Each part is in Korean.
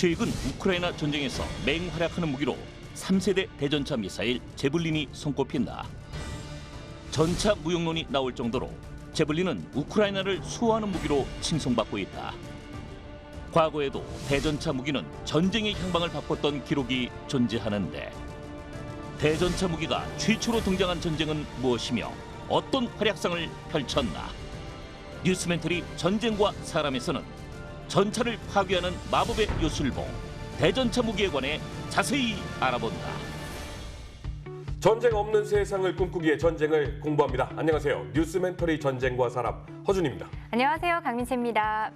최근 우크라이나 전쟁에서 맹활약하는 무기로 3세대 대전차 미사일 제블린이 손꼽힌다. 전차 무용론이 나올 정도로 제블린은 우크라이나를 수호하는 무기로 칭송받고 있다. 과거에도 대전차 무기는 전쟁의 향방을 바꿨던 기록이 존재하는데 대전차 무기가 최초로 등장한 전쟁은 무엇이며 어떤 활약상을 펼쳤나? 뉴스멘터리 전쟁과 사람에서는 전차를 파괴하는 마법의 요술봉 대전차 무기에 관해 자세히 알아본다. 전쟁 없는 세상을 꿈꾸기에 전쟁을 공부합니다. 안녕하세요. 뉴스멘터리 전쟁과 사람 허준입니다. 안녕하세요. 강민채입니다.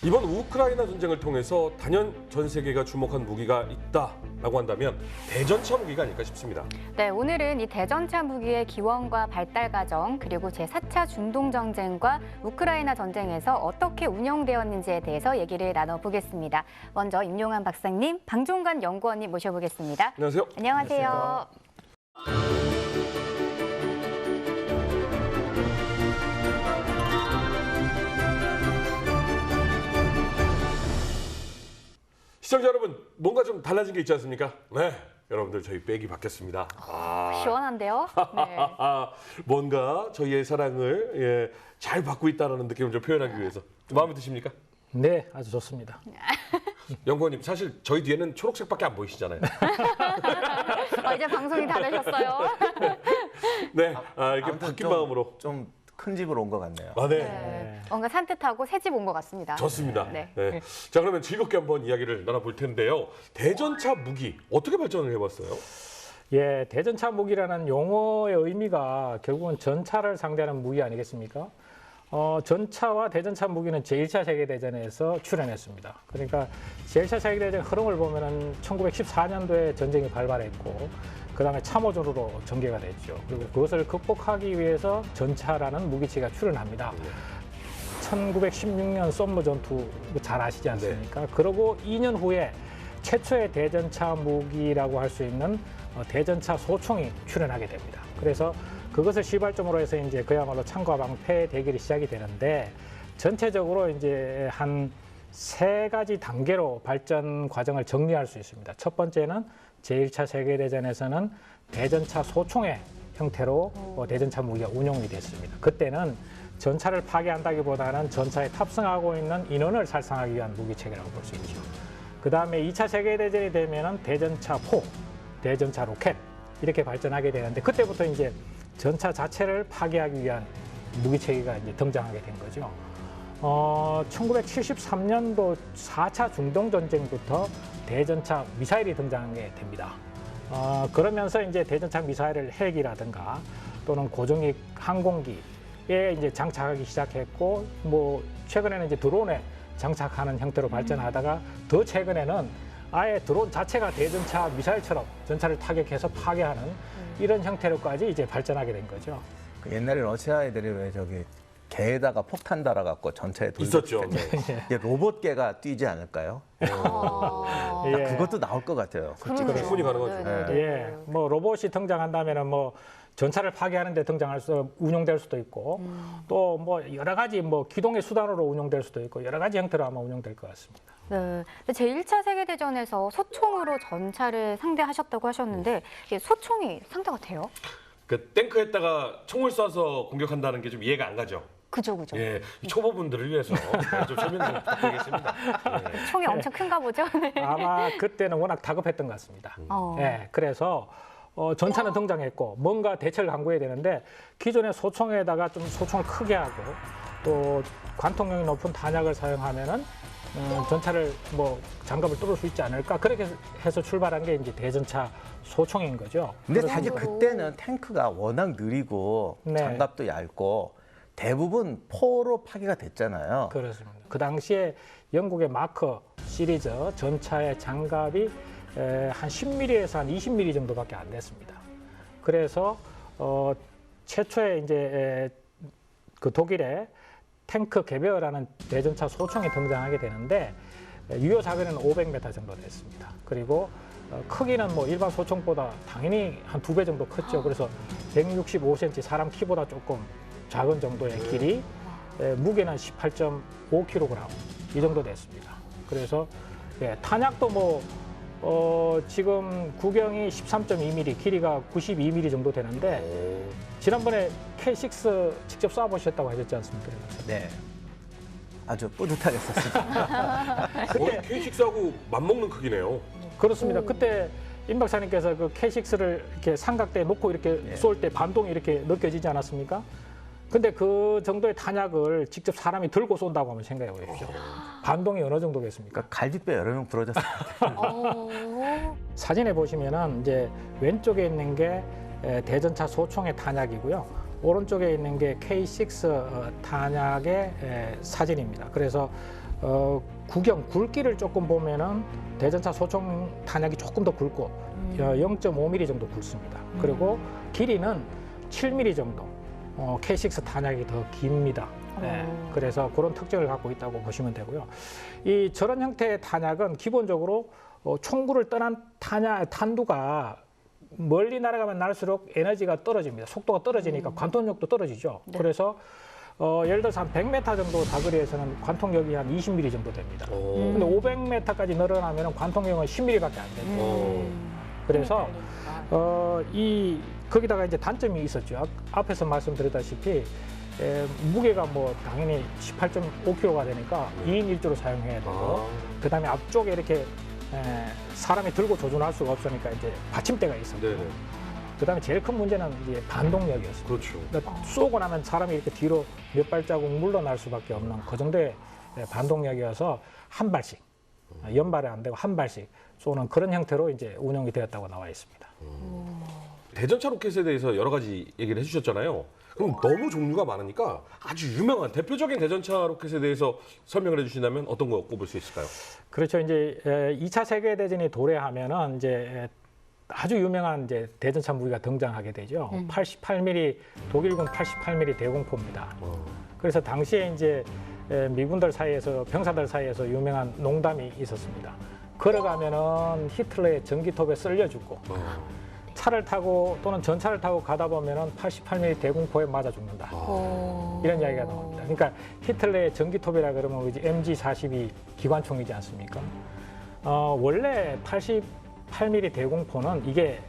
이번 우크라이나 전쟁을 통해서 단연 전 세계가 주목한 무기가 있다라고 한다면 대전차 무기가 아닐까 싶습니다. 네, 오늘은 이 대전차 무기의 기원과 발달 과정, 그리고 제4차 중동전쟁과 우크라이나 전쟁에서 어떻게 운영되었는지에 대해서 얘기를 나눠보겠습니다. 먼저 임용환 박사님, 방종관 연구원님 모셔보겠습니다. 안녕하세요. 안녕하세요. 시청자 여러분, 뭔가 좀 달라진 게 있지 않습니까? 네, 여러분들 저희 백이 바뀌었습니다. 시원한데요? 네. 뭔가 저희의 사랑을 잘 받고 있다는 느낌을 좀 표현하기 위해서 마음에 드십니까? 네, 아주 좋습니다. 연구원님, 사실 저희 뒤에는 초록색밖에 안 보이시잖아요. 이제 방송이 다 되셨어요. 네, 이렇게 바뀐 마음으로 좀 큰 집으로 온 것 같네요. 네. 네. 뭔가 산뜻하고 새 집 온 것 같습니다. 좋습니다. 네. 네. 자, 그러면 즐겁게 한번 이야기를 나눠볼 텐데요. 대전차 무기 어떻게 발전을 해봤어요? 예, 대전차 무기라는 용어의 의미가 결국은 전차를 상대하는 무기 아니겠습니까? 전차와 대전차 무기는 제1차 세계대전에서 출현했습니다. 그러니까 제1차 세계대전 흐름을 보면은 1914년도에 전쟁이 발발했고 그다음에 참호전으로 전개가 됐죠. 그리고 그것을 극복하기 위해서 전차라는 무기체가 출현합니다. 1916년 썸머 전투 잘 아시지 않습니까? 그러고 2년 후에 최초의 대전차 무기라고 할 수 있는 대전차 소총이 출현하게 됩니다. 그래서 그것을 시발점으로 해서 이제 그야말로 창과 방패 대결이 시작이 되는데 전체적으로 이제 한 3가지 단계로 발전 과정을 정리할 수 있습니다. 첫 번째는 제1차 세계대전에서는 대전차 소총의 형태로 대전차 무기가 운용이 됐습니다. 그때는 전차를 파괴한다기보다는 전차에 탑승하고 있는 인원을 살상하기 위한 무기체계라고 볼 수 있죠. 그 다음에 2차 세계대전이 되면은 대전차 포, 대전차 로켓 이렇게 발전하게 되는데 그때부터 이제 전차 자체를 파괴하기 위한 무기체계가 이제 등장하게 된 거죠. 1973년도 4차 중동전쟁부터 대전차 미사일이 등장하게 됩니다. 그러면서 이제 대전차 미사일을 헬기라든가 또는 고정익 항공기에 이제 장착하기 시작했고, 뭐 최근에는 이제 드론에 장착하는 형태로 발전하다가 더 최근에는 아예 드론 자체가 대전차 미사일처럼 전차를 타격해서 파괴하는 이런 형태로까지 이제 발전하게 된 거죠. 그 옛날에 러시아 애들이 왜 저기 개에다가 폭탄 달아갖고 전차에 있었죠. 이제 로봇개가 뛰지 않을까요? 예. 그것도 나올 것 같아요. 충분히 가능하죠. 예, 뭐 로봇이 등장한다면은 뭐 전차를 파괴하는 데 운용될 수도 있고 또 뭐 여러 가지 뭐 기동의 수단으로 운용될 수도 있고 여러 가지 형태로 아마 운용될 것 같습니다. 네. 제1차 세계대전에서 소총으로 전차를 상대하셨다고 하셨는데 이게 소총이 상대가 돼요? 그 탱크에다가 총을 쏴서 공격한다는 게 좀 이해가 안 가죠. 그죠. 예, 초보분들을 위해서 좀 설명 좀 부탁드리겠습니다. 예. 총이 엄청 큰가 보죠? 네. 아마 그때는 워낙 다급했던 것 같습니다. 어. 예, 그래서 전차는 등장했고 뭔가 대처를 강구해야 되는데 기존의 소총에다가 좀 소총을 크게 하고 또 관통력이 높은 탄약을 사용하면은 전차를 뭐 장갑을 뚫을 수 있지 않을까 그렇게 해서 출발한 게 이제 대전차 소총인 거죠. 근데 사실 그때는 탱크가 워낙 느리고 네. 장갑도 장갑도 얇고 대부분 포로 파괴가 됐잖아요. 그렇습니다. 그 당시에 영국의 마크 시리즈 전차의 장갑이 한 10mm에서 한 20mm 정도밖에 안 됐습니다. 그래서 최초에 이제 그 독일의 탱크 개베어라는 대전차 소총이 등장하게 되는데 유효 사거리는 500m 정도 됐습니다. 그리고 크기는 뭐 일반 소총보다 당연히 한 2배 정도 컸죠. 그래서 165cm 사람 키보다 조금 작은 정도의 길이, 무게는 18.5kg 이 정도 됐습니다. 그래서 예, 탄약도 지금 구경이 13.2mm, 길이가 92mm 정도 되는데 지난번에 K6 직접 쏴보셨다고 하셨지 않습니까? 네. 아주 뿌듯하게 썼습니다. 거의 K6하고 맞먹는 크기네요. 그렇습니다. 그때 임 박사님께서 그 K6를 이렇게 삼각대에 놓고 이렇게 쏠 때 반동이 이렇게 느껴지지 않았습니까? 근데 그 정도의 탄약을 직접 사람이 들고 쏜다고 하면 생각해 보십시오. 반동이 어느 정도겠습니까? 그러니까 갈비뼈 여러 명 부러졌어요. 사진에 보시면은 이제 왼쪽에 있는 게 대전차 소총의 탄약이고요. 오른쪽에 있는 게 K6 탄약의 사진입니다. 그래서 구경 굵기를 조금 보면은 대전차 소총 탄약이 조금 더 굵고 0.5mm 정도 굵습니다. 그리고 길이는 7mm 정도. K6 탄약이 더 깁니다. 네, 그래서 그런 특징을 갖고 있다고 보시면 되고요. 이 저런 형태의 탄약은 기본적으로 총구를 떠난 탄두가 멀리 날아가면 날수록 에너지가 떨어집니다. 속도가 떨어지니까 관통력도 떨어지죠. 네. 그래서 예를 들어서 한 100m 정도 사거리에서는 관통력이 한 20mm 정도 됩니다. 근데 500m까지 늘어나면 관통력은 10mm밖에 안 되죠. 그래서 거기다가 이제 단점이 있었죠. 앞에서 말씀드렸다시피 무게가 당연히 18.5kg가 되니까 2인 1조로 사용해야 되고 그다음에 앞쪽에 이렇게 사람이 들고 조준할 수가 없으니까 이제 받침대가 있었고 네네. 그다음에 제일 큰 문제는 이제 반동력이었습니다. 그렇죠. 그러니까 쏘고 나면 사람이 이렇게 뒤로 몇 발자국 물러날 수밖에 없는 그 정도의 반동력이어서 한 발씩 연발이 안 되고 한 발씩 쏘는 그런 형태로 이제 운영이 되었다고 나와 있습니다. 대전차 로켓에 대해서 여러 가지 얘기를 해주셨잖아요. 그럼 너무 종류가 많으니까 아주 유명한 대표적인 대전차 로켓에 대해서 설명을 해주신다면 어떤 거 꼽을 수 있을까요? 그렇죠. 이제 2차 세계대전이 도래하면은 이제 아주 유명한 이제 대전차 무기가 등장하게 되죠. 88mm 독일군 88mm 대공포입니다. 그래서 당시에 이제 미군들 사이에서 병사들 사이에서 유명한 농담이 있었습니다. 걸어가면은 히틀러의 전기톱에 쓸려 죽고 차를 타고 또는 전차를 타고 가다 보면은 88mm 대공포에 맞아 죽는다. 이런 이야기가 나옵니다. 그러니까 히틀러의 전기톱이라 그러면 이제 MG42 기관총이지 않습니까? 원래 88mm 대공포는 이게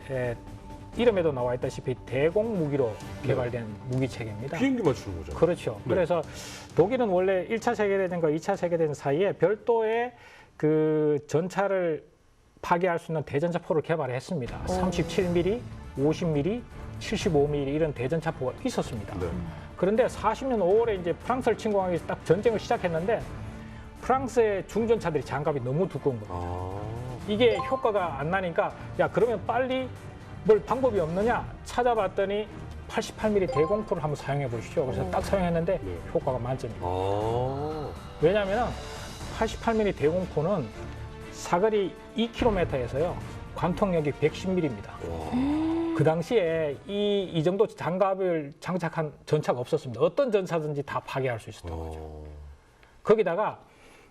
이름에도 나와 있다시피 대공 무기로 개발된 무기 체계입니다. 비행기만 주는 거죠. 그렇죠. 네. 그래서 독일은 원래 1차 세계대전과 2차 세계대전 사이에 별도의 그 전차를 파괴할 수 있는 대전차포를 개발했습니다. 37mm, 50mm, 75mm 이런 대전차포가 있었습니다. 네. 그런데 40년 5월에 이제 프랑스를 침공하기 위해서 딱 전쟁을 시작했는데 프랑스의 중전차들이 장갑이 너무 두꺼운 거예요. 이게 효과가 안 나니까 야 그러면 빨리 뭘 방법이 없느냐 찾아봤더니 88mm 대공포를 한번 사용해 보시죠. 그래서 딱 사용했는데 네. 효과가 만점입니다. 왜냐하면 88mm 대공포는 사거리 2km에서요 관통력이 110mm입니다. 그 당시에 이 정도 장갑을 장착한 전차가 없었습니다. 어떤 전차든지 다 파괴할 수 있었던 거죠. 거기다가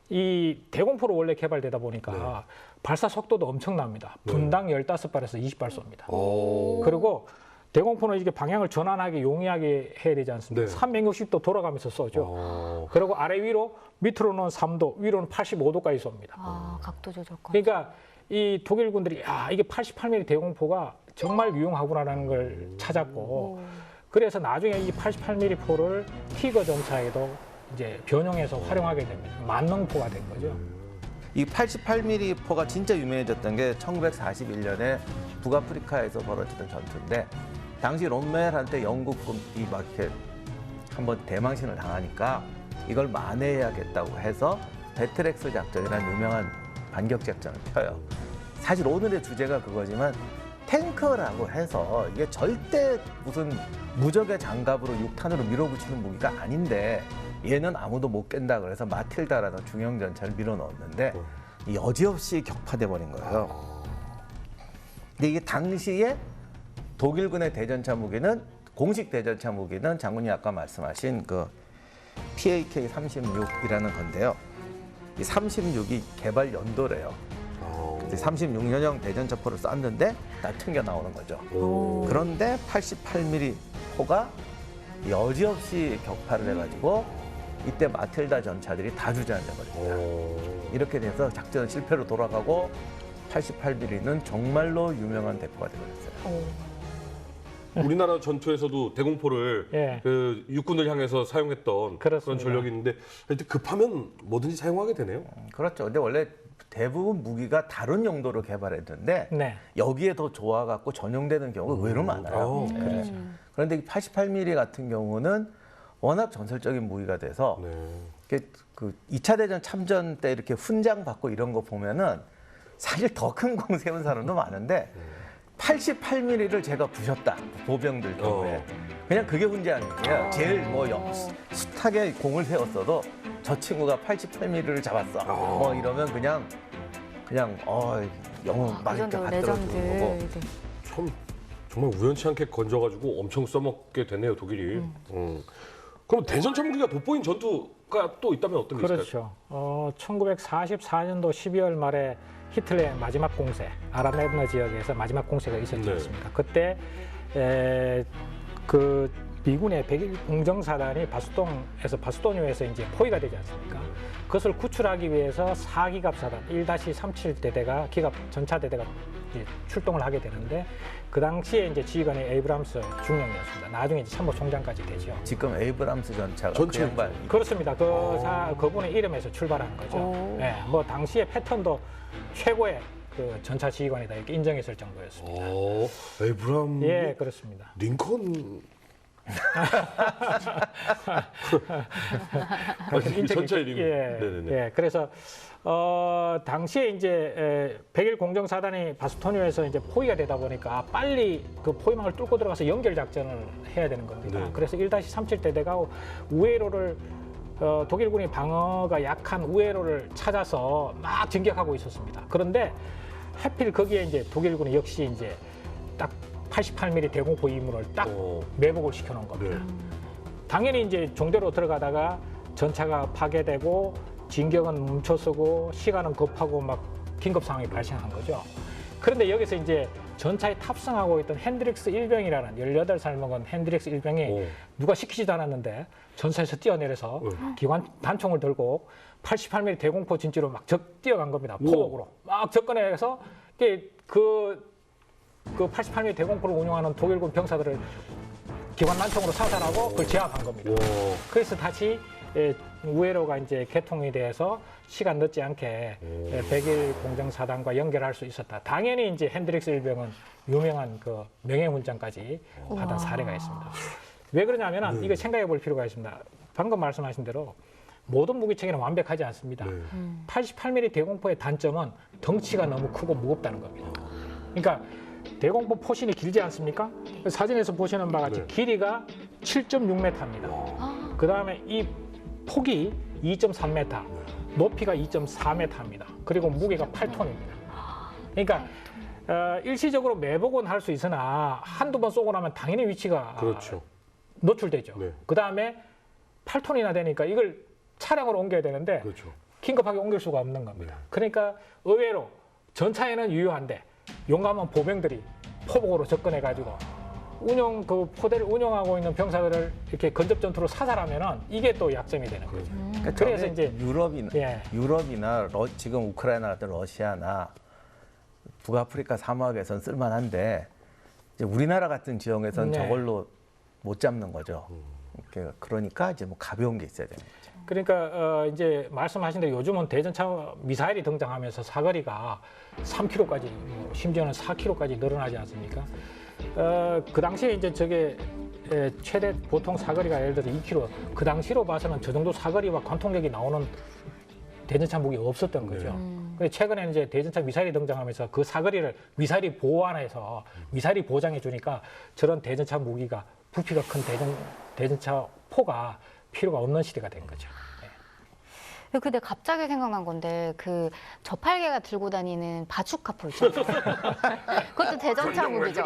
이 대공포로 원래 개발되다 보니까 발사 속도도 엄청납니다. 분당 15발에서 20발 쏩니다. 그리고 대공포는 이게 방향을 전환하기 용이하게 해야 되지 않습니까? 네. 360도 돌아가면서 쏘죠. 그리고 아래 위로 밑으로는 3도, 위로는 85도까지 쏩니다. 각도 조절까지. 그러니까 이 독일군들이 야 이게 88mm 대공포가 정말 유용하구나라는 걸 찾았고 그래서 나중에 이 88mm 포를 티거 전차에도 이제 변형해서 활용하게 됩니다. 만능포가 된 거죠. 이 88mm 포가 진짜 유명해졌던 게 1941년에 북아프리카에서 벌어졌던 전투인데 당시 롬멜한테 영국군이 막 이렇게 한번 대망신을 당하니까 이걸 만회해야겠다고 해서 배트렉스 작전이라는 유명한 반격 작전을 펴요. 사실 오늘의 주제가 그거지만 탱커라고 해서 이게 절대 무슨 무적의 장갑으로 6탄으로 밀어붙이는 무기가 아닌데 얘는 아무도 못 깬다 그래서 마틸다라는 중형 전차를 밀어넣었는데 여지없이 격파돼 버린 거예요. 근데 이게 당시에 독일군의 대전차 무기는 공식 대전차 무기는 장군이 아까 말씀하신 그 PAK-36이라는 건데요. 이 36이 개발 연도래요. 36년형 대전차포를 쐈는데 다 튕겨 나오는 거죠. 그런데 88mm 포가 여지없이 격파를 해가지고 이때 마틸다 전차들이 다 주저앉아 버립니다. 이렇게 돼서 작전 실패로 돌아가고 88mm는 정말로 유명한 대포가 되버렸어요. 우리나라 전투에서도 대공포를 예. 그 육군을 향해서 사용했던 그런 그렇습니다. 전력이 있는데 하여튼 급하면 뭐든지 사용하게 되네요. 그렇죠. 근데 원래 대부분 무기가 다른 용도로 개발했는데 네. 여기에 더 좋아갖고 전용되는 경우가 의외로 많아요. 네. 그렇죠. 그런데 이 88mm 같은 경우는 워낙 전설적인 무기가 돼서 네. 이렇게 그 2차 대전 참전 때 이렇게 훈장 받고 이런 거 보면은 사실 더 큰 공 세운 사람도 많은데 88mm를 제가 부셨다 보병들 경우에 그냥 그게 훈장이에요. 제일 뭐 숱하게 공을 세웠어도 저 친구가 88mm를 잡았어. 뭐 이러면 그냥 영웅 막 그 이렇게 정도 받들어 레전드. 주는 거고. 네. 참 정말 우연치 않게 건져가지고 엄청 써먹게 되네요, 독일이. 그럼 대전차 무기가 돋보인 전투가 또 있다면 어떤 게 있을까요? 그렇죠. 1944년도 12월 말에 히틀러의 마지막 공세, 아라메르너 지역에서 마지막 공세가 있었지 네. 않습니까? 그때 그 미군의 101 공정사단이 바스토뉴에서 이제 포위가 되지 않습니까? 그것을 구출하기 위해서 4기갑 사단 1-37대대가 기갑 전차대대가 이제 출동을 하게 되는데 그 당시에 이제 지휘관이 에이브람스 중령이었습니다. 나중에 이제 참모총장까지 되죠. 지금 에이브람스 전차가 전체 그 양반 그렇습니다. 그분의 이름에서 출발한 거죠. 오. 네, 뭐 당시의 패턴도 최고의 그 전차 지휘관이다 이렇게 인정했을 정도였습니다. 에이브람 예, 그렇습니다. 링컨 인정이- 전차 이름이. 예, 네네네. 예, 그래서 당시에 이제 101 공정사단이 바스토뉴에서 이제 포위가 되다 보니까 빨리 그 포위망을 뚫고 들어가서 연결 작전을 해야 되는 겁니다. 네. 그래서 1-37대대가 우회로를 독일군이 방어가 약한 우회로를 찾아서 막 진격하고 있었습니다. 그런데 하필 거기에 이제 독일군이 역시 이제 딱 88mm 대공포 이문을 딱 매복을 시켜놓은 겁니다. 네. 당연히 이제 종대로 들어가다가 전차가 파괴되고 진격은 멈춰서고 시간은 급하고 막 긴급 상황이 발생한 거죠. 그런데 여기서 이제 전차에 탑승하고 있던 핸드릭스 일병이라는 18살 먹은 핸드릭스 일병이 누가 시키지도 않았는데 전차에서 뛰어내려서 기관 단총을 들고 88mm 대공포 진지로 막 뛰어간 겁니다. 포복으로 막 접근해서 그 88mm 대공포를 운용하는 독일군 병사들을 기관 단총으로 사살하고 그걸 제압한 겁니다. 그래서 다시 우회로가 이제 개통이 돼서 시간 늦지 않게 101 공정사단과 연결할 수 있었다. 당연히 이제 핸드릭스 일병은 유명한 그 명예훈장까지 받은 사례가 있습니다. 왜 그러냐면은 이거 생각해 볼 필요가 있습니다. 방금 말씀하신 대로 모든 무기체계는 완벽하지 않습니다. 88mm 대공포의 단점은 덩치가 너무 크고 무겁다는 겁니다. 그러니까 대공포 포신이 길지 않습니까? 사진에서 보시는 바와 같이 길이가 7.6m입니다. 그 다음에 이 폭이 2.3m, 높이가 2.4m입니다. 그리고 무게가 8톤입니다. 그러니까 일시적으로 매복은 할 수 있으나 한두 번 쏘고 나면 당연히 위치가 그렇죠. 노출되죠. 네. 그 다음에 8톤이나 되니까 이걸 차량으로 옮겨야 되는데 그렇죠. 긴급하게 옮길 수가 없는 겁니다. 그러니까 의외로 전차에는 유효한데 용감한 보병들이 포복으로 접근해가지고 그 포대를 운영하고 있는 병사들을 이렇게 근접 전투로 사살하면은 이게 또 약점이 되는 거죠. 그러니까 그래서 저게 이제 유럽이나 지금 우크라이나 같은 러시아나 북아프리카 사막에선 쓸만한데 이제 우리나라 같은 지형에선 네. 저걸로 못 잡는 거죠. 그러니까 이제 뭐 가벼운 게 있어야 되는 거죠. 그러니까 이제 말씀하신 대로 요즘은 대전차 미사일이 등장하면서 사거리가 3km까지 심지어는 4km까지 늘어나지 않습니까? 그 당시에 이제 저게 최대 보통 사거리가 예를 들어 2km. 그 당시로 봐서는 저 정도 사거리와 관통력이 나오는 대전차 무기가 없었던 거죠. 근데 최근에는 이제 대전차 미사일이 등장하면서 그 사거리를 미사일이 보완해서 미사일이 보장해 주니까 저런 대전차 무기가 부피가 큰 대전차 포가 필요가 없는 시대가 된 거죠. 근데 갑자기 생각난 건데 그 저팔계가 들고 다니는 바주카포 있잖아요. 그것도 대전차 무기죠.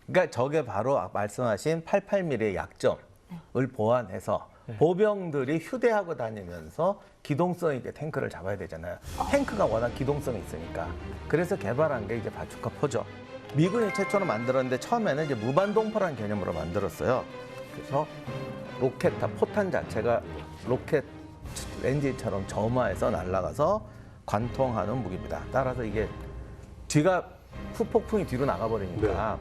그러니까 저게 바로 말씀하신 88mm의 약점을 보완해서 보병들이 휴대하고 다니면서 기동성 있게 탱크를 잡아야 되잖아요. 탱크가 워낙 기동성이 있으니까. 그래서 개발한 게 이제 바주카포죠. 미군이 최초로 만들었는데 처음에는 이제 무반동포라는 개념으로 만들었어요. 그래서 로켓탑 포탄 자체가 로켓 엔진처럼 점화해서 날아가서 관통하는 무기입니다. 따라서 이게 뒤가 후폭풍이 뒤로 나가버리니까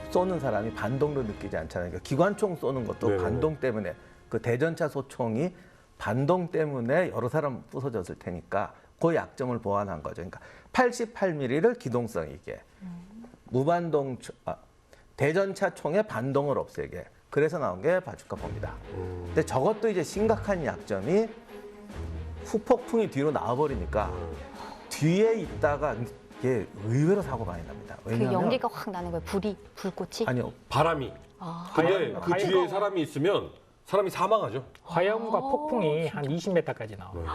쏘는 사람이 반동도 느끼지 않잖아요. 그러니까 기관총 쏘는 것도 네. 반동 때문에 그 대전차 소총이 반동 때문에 여러 사람 부서졌을 테니까 그 약점을 보완한 거죠. 그러니까 88mm를 기동성 있게 무반동 대전차 총의 반동을 없애게 그래서 나온 게 바주카포입니다. 근데 저것도 이제 심각한 약점이 후폭풍이 뒤로 나와버리니까 뒤에 있다가 이게 의외로 사고 많이 납니다. 그 왜냐하면 연기가 확 나는 거예요. 불꽃이. 아니요. 바람이. 아. 근데 그 하얀 뒤에 거. 사람이 있으면 사람이 사망하죠. 화염과 폭풍이 한 20m까지 나와요.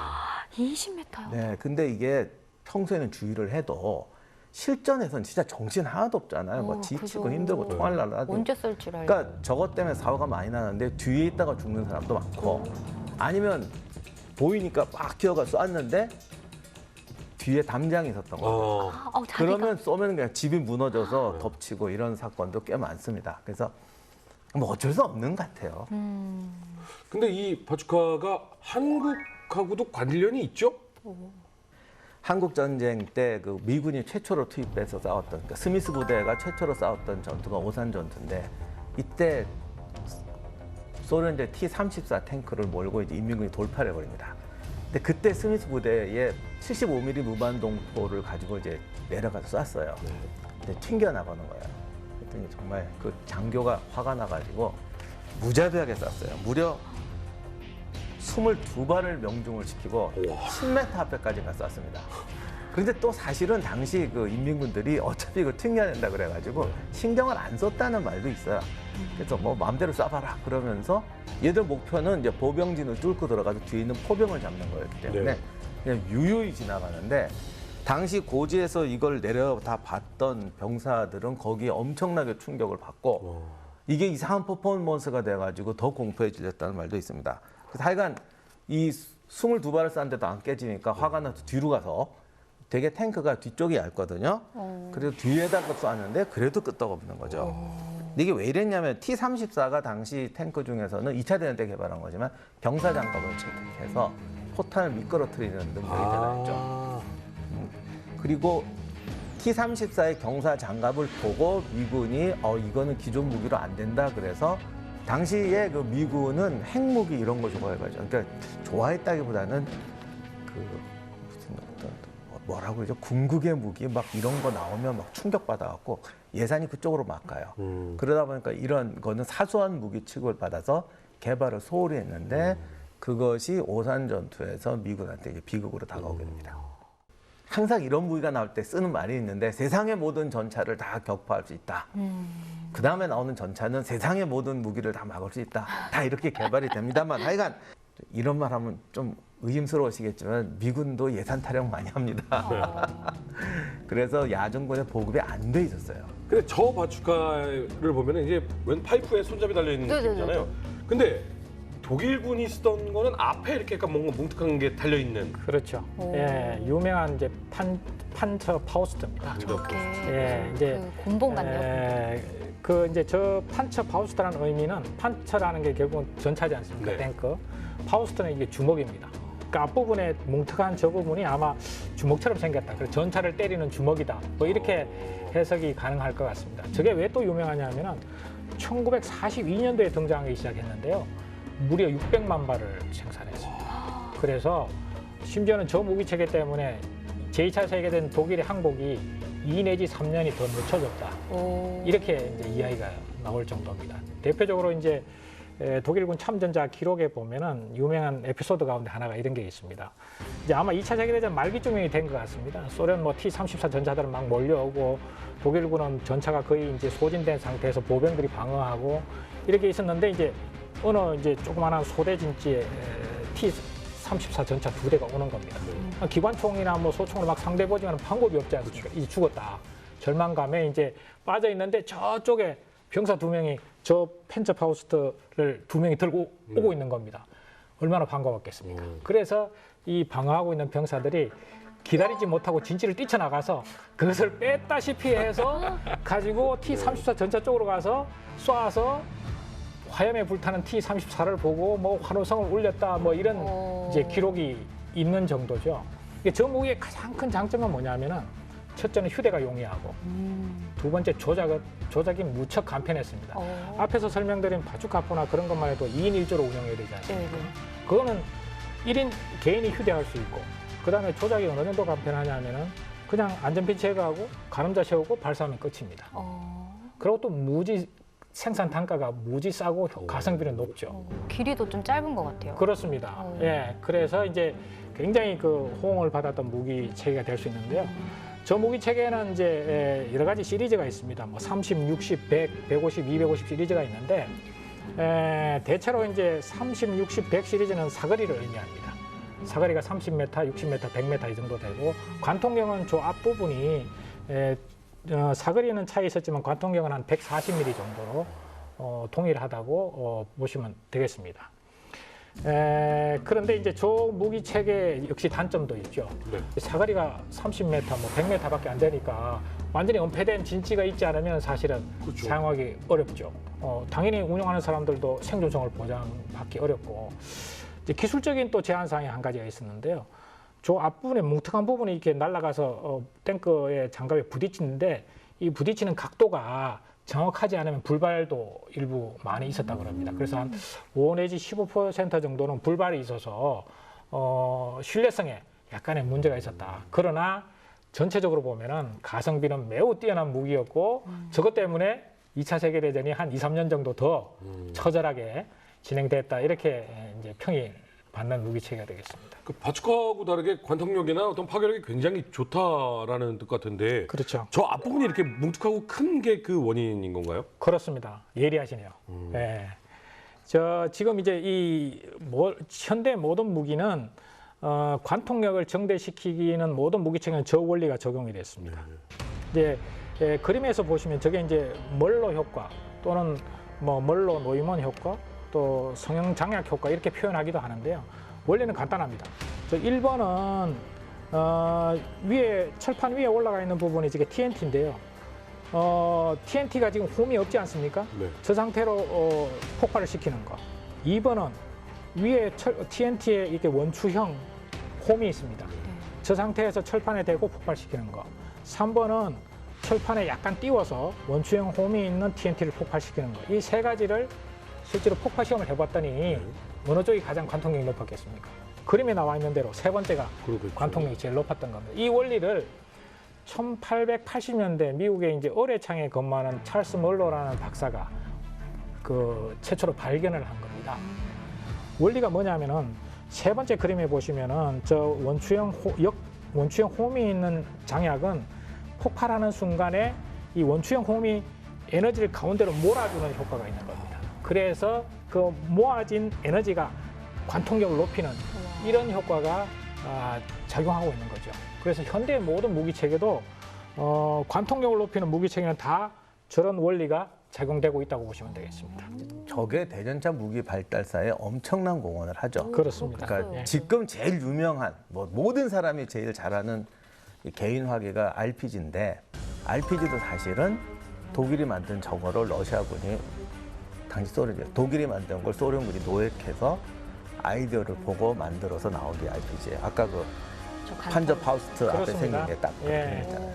20m요. 네, 근데 이게 평소에는 주의를 해도 실전에서는 진짜 정신 하나도 없잖아요. 뭐 지치고 그죠. 힘들고 총알 날라도. 언제 쏠 줄 알고. 그러니까 저것 때문에 사고가 많이 나는데 뒤에 있다가 죽는 사람도 많고 아니면 보이니까 막 기어가 쐈는데 뒤에 담장이 있었던 거예요. 자기가. 그러면 쏘면 그냥 집이 무너져서 덮치고 이런 사건도 꽤 많습니다. 그래서 뭐 어쩔 수 없는 것 같아요. 근데 이 바주카가 한국하고도 관련이 있죠? 한국 전쟁 때 그 미군이 최초로 투입돼서 싸웠던 그러니까 스미스 부대가 최초로 싸웠던 전투가 오산 전투인데 이때 소련제 T-34 탱크를 몰고 이제 인민군이 돌파를 해버립니다. 근데 그때 스미스 부대에 75mm 무반동포를 가지고 이제 내려가서 쐈어요. 근데 튕겨나가는 거예요. 그랬더니 정말 그 장교가 화가 나가지고 무자비하게 쐈어요. 무려 22발을 명중을 시키고 10m 앞에까지 쐈습니다. 그런데 또 사실은 당시 그 인민군들이 어차피 이거 튕겨야 된다 그래가지고 신경을 안 썼다는 말도 있어요. 그래서 뭐 마음대로 쏴봐라 그러면서 얘들 목표는 이제 보병진을 뚫고 들어가서 뒤에 있는 포병을 잡는 거였기 때문에 네. 그냥 유유히 지나가는데 당시 고지에서 이걸 내려다 봤던 병사들은 거기에 엄청나게 충격을 받고 이게 이상한 퍼포먼스가 돼가지고 더 공포에 질렸다는 말도 있습니다. 그래서 하여간 이 22발을 쐈는데도 안 깨지니까 화가 나서 뒤로 가서 되게 탱크가 뒤쪽이 얇거든요. 그래서 뒤에다가 쐈는데 그래도 끄떡없는 거죠. 근데 이게 왜 이랬냐면 T-34가 당시 탱크 중에서는 2차 대전 때 개발한 거지만 병사 장갑을 채택해서 포탄을 미끄러뜨리는 능력이 대단했죠. 그리고 T-34의 경사 장갑을 보고 미군이 이거는 기존 무기로 안 된다 그래서 당시에 그 미군은 핵무기 이런 거 좋아해가지고 그러니까 좋아했다기보다는 그 무슨 어떤 뭐라고 그러죠? 궁극의 무기 막 이런 거 나오면 막 충격받아갖고 예산이 그쪽으로 막 가요. 그러다 보니까 이런 거는 사소한 무기 취급을 받아서 개발을 소홀히 했는데 그것이 오산 전투에서 미군한테 이제 비극으로 다가오게 됩니다. 항상 이런 무기가 나올 때 쓰는 말이 있는데 세상의 모든 전차를 다 격파할 수 있다. 그 다음에 나오는 전차는 세상의 모든 무기를 다 막을 수 있다. 다 이렇게 개발이 됩니다만 하여간 이런 말 하면 좀 의심스러우시겠지만 미군도 예산 타령 많이 합니다. 그래서 야전군의 보급이 안 돼 있었어요. 근데 저 바주카를 보면은 이제 웬 파이프에 손잡이 달려 있는 네네네네. 느낌이잖아요. 근데 독일군이 쓰던 거는 앞에 이렇게 약간 뭔가 뭉툭한 게 달려 있는. 그렇죠. 예, 유명한 이제 판처 파우스트입니다. 저렇게. 예, 이제 그 곤봉 같네요. 그 이제 저 판처 파우스트라는 의미는 판처라는 게 결국은 전차지 않습니까? 네. 탱크. 파우스트는 이게 주먹입니다. 그러니까 앞부분에 뭉툭한 저 부분이 아마 주먹처럼 생겼다. 그래서 전차를 때리는 주먹이다. 뭐 이렇게 해석이 가능할 것 같습니다. 저게 왜 또 유명하냐면은 1942년도에 등장하기 시작했는데요. 무려 600만 발을 생산했습니다. 그래서 심지어는 저 무기체계 때문에 제2차 세계대전 독일의 항복이 2 내지 3년이 더 늦춰졌다. 이렇게 이제 이야기가 나올 정도입니다. 대표적으로 이제 독일군 참전자 기록에 보면은 유명한 에피소드 가운데 하나가 이런 게 있습니다. 이제 아마 2차 세계대전 말기쯤이 된 것 같습니다. 소련 뭐 T-34 전차들은 막 몰려오고 독일군은 전차가 거의 이제 소진된 상태에서 보병들이 방어하고 이렇게 있었는데 이제 어느 이제 조그마한 소대진지에 T-34 전차 2대가 오는 겁니다. 기관총이나 뭐 소총으로 막 상대보지만 방법이 없지 않습니까? 이제 죽었다. 절망감에 이제 빠져 있는데 저쪽에 병사 2명이 저 펜처 파우스트를 2명이 들고 오고 있는 겁니다. 얼마나 반가웠겠습니까? 그래서 이 방어하고 있는 병사들이 기다리지 못하고 진지를 뛰쳐나가서 그것을 뺐다시피 해서 가지고 T-34 전차 쪽으로 가서 쏴서 화염에 불타는 T-34를 보고 뭐 환호성을 울렸다 뭐 이런 이제 기록이 있는 정도죠. 이게 저 무기의 가장 큰 장점은 뭐냐면은 첫째는 휴대가 용이하고 두 번째 조작이 무척 간편했습니다. 앞에서 설명드린 바주카포나 그런 것만 해도 2인 1조로 운영해야 되지 않습니까? 그거는 1인 개인이 휴대할 수 있고 그다음에 조작이 어느 정도 간편하냐면은 그냥 안전핀 제거하고 가늠자 세우고 발사하면 끝입니다. 그리고 또 무지 생산 단가가 무지 싸고 가성비는 높죠. 길이도 좀 짧은 것 같아요. 그렇습니다. 예, 그래서 이제 굉장히 그 호응을 받았던 무기 체계가 될 수 있는데요. 저 무기 체계는 이제 여러 가지 시리즈가 있습니다. 뭐 30, 60, 100, 150, 250 시리즈가 있는데 대체로 이제 30, 60, 100 시리즈는 사거리를 의미합니다. 사거리가 30m, 60m, 100m 이 정도 되고 관통경은 저 앞부분이 사거리는 차이 있었지만 관통경은 한 140mm 정도로 동일하다고 보시면 되겠습니다. 그런데 이제 저 무기 체계 역시 단점도 있죠. 네. 사거리가 30m, 뭐 100m밖에 안 되니까 완전히 은폐된 진지가 있지 않으면 사실은 그렇죠. 사용하기 어렵죠. 당연히 운영하는 사람들도 생존성을 보장받기 어렵고 이제 기술적인 또 제한 사항이 한 가지가 있었는데요. 저 앞부분에 뭉툭한 부분이 이렇게 날아가서 탱크의 장갑에 부딪히는데 이 부딪히는 각도가 정확하지 않으면 불발도 일부 많이 있었다고 합니다. 그래서 한 5 내지 15% 정도는 불발이 있어서 신뢰성에 약간의 문제가 있었다. 그러나 전체적으로 보면은 가성비는 매우 뛰어난 무기였고 저것 때문에 2차 세계대전이 한 2, 3년 정도 더 처절하게 진행됐다. 이렇게 이제 평이 받는 무기 체계가 되겠습니다. 그 바주카하고 다르게 관통력이나 어떤 파괴력이 굉장히 좋다라는 뜻 같은데 그렇죠. 저 앞부분이 이렇게 뭉툭하고 큰 게 그 원인인 건가요? 그렇습니다. 예리하시네요. 네. 지금 이제 현대 모든 무기는 관통력을 정대시키기는 모든 무기 체계는 저 원리가 적용이 됐습니다. 이제 그림에서 보시면 저게 이제 멀로 효과 또는 뭐 멀로 노이먼 효과 또 성형 장약 효과 이렇게 표현하기도 하는데요. 원리는 간단합니다. 저 1번은 위에 철판 위에 올라가 있는 부분이 지금 TNT인데요. TNT가 지금 홈이 없지 않습니까? 네. 저 상태로 폭발을 시키는 거. 2번은 위에 TNT에 이렇게 원추형 홈이 있습니다. 저 상태에서 철판에 대고 폭발시키는 거. 3번은 철판에 약간 띄워서 원추형 홈이 있는 TNT를 폭발시키는 거. 이 세 가지를 실제로 폭파 시험을 해봤더니 어느 쪽이 가장 관통력이 높았겠습니까? 그림에 나와 있는 대로 세 번째가 그렇겠죠. 관통력이 제일 높았던 겁니다. 이 원리를 1880년대 미국의 이제 어뢰창에 근무하는 찰스 멀로라는 박사가 그 최초로 발견을 한 겁니다. 원리가 뭐냐면은 세 번째 그림에 보시면은 저 원추형 홈이 있는 장약은 폭발하는 순간에 이 원추형 홈이 에너지를 가운데로 몰아주는 효과가 있는 겁니다. 그래서 그 모아진 에너지가 관통력을 높이는 이런 효과가 작용하고 있는 거죠. 그래서 현대 모든 무기 체계도 관통력을 높이는 무기 체계는 다 저런 원리가 적용되고 있다고 보시면 되겠습니다. 저게 대전차 무기 발달사에 엄청난 공헌을 하죠. 그렇습니다. 그러니까 예. 지금 제일 유명한 뭐 모든 사람이 제일 잘하는 이 개인 화기가 RPG인데 RPG도 사실은 독일이 만든 저거를 러시아군이 당시 독일이 만든 걸 소련군이 노획해서 아이디어를 보고 만들어서 나온 게 RPG예요. 아까 그 판저 파우스트 앞에 그렇습니다. 생긴 게 딱 예. 그거잖아요.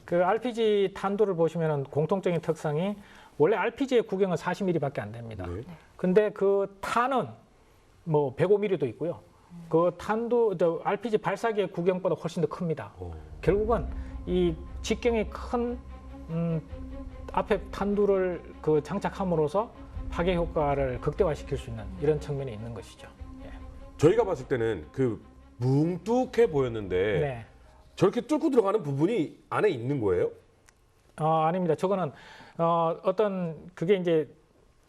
그 RPG 탄두를 보시면 공통적인 특성이 원래 RPG의 구경은 40mm밖에 안 됩니다. 네. 근데 그 탄은 뭐 105mm도 있고요. 그 탄두 RPG 발사기의 구경보다 훨씬 더 큽니다. 결국은 이 직경이 큰 앞에 탄두를 그 장착함으로써 파괴 효과를 극대화시킬 수 있는 이런 측면이 있는 것이죠. 예. 저희가 봤을 때는 그 뭉툭해 보였는데 네. 저렇게 뚫고 들어가는 부분이 안에 있는 거예요? 아닙니다. 저거는 어떤 그게 이제